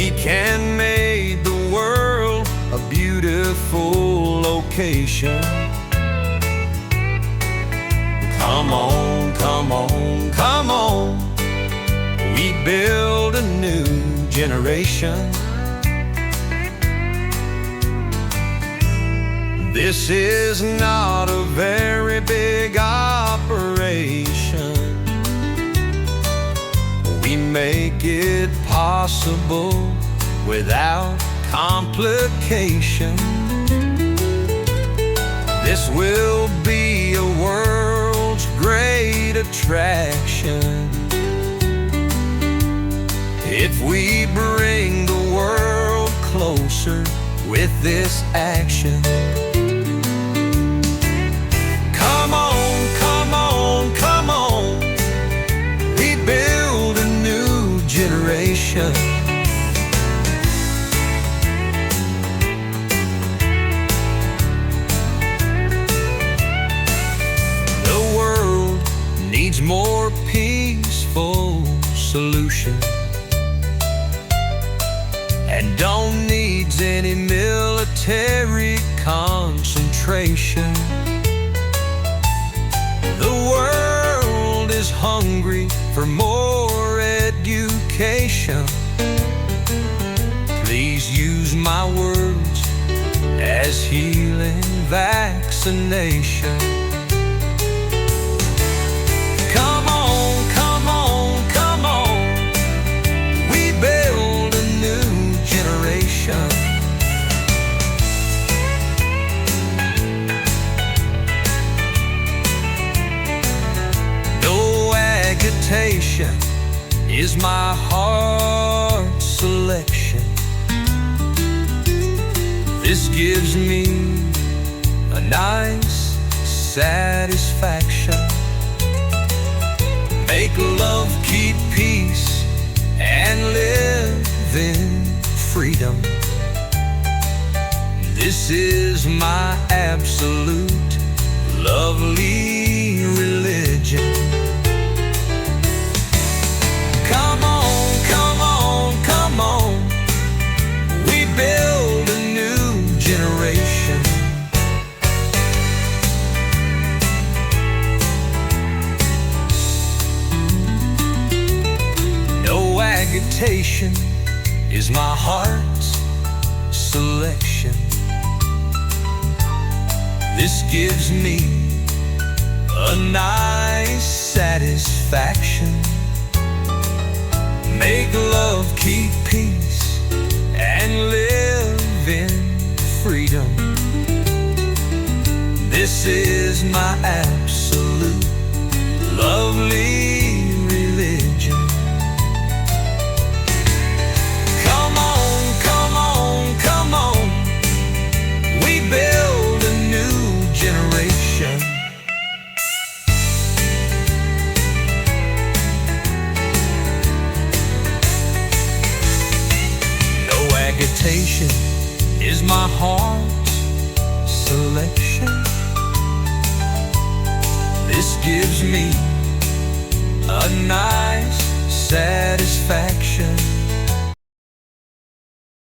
We can make the world a beautiful location. Come on, come on, come on. We build a new generation. This is not a very big operation. We make it possible without complication. This will be a world's great attraction if we bring the world closer with this action. Come on, come on, come on. We build a new generation. The world needs more peaceful solutions and don't need any military concentration. The world is hungry for more education. Please use my words as healing vaccination. Come on, come on, come on. We build a new generation. No agitation is my heart's selection. This gives me a nice satisfaction. Make love, keep peace, and live in freedom. This is my absolute lovely religion. Come on, come on, come on. We build a new generation. No agitation is my heart's selection. This gives me a nice satisfaction. Make love, keep peace, and live in freedom. This is my absolute lovely religion. Come on, come on, come on. We build a new generation. Agitation is my heart's selection. This gives me a nice satisfaction.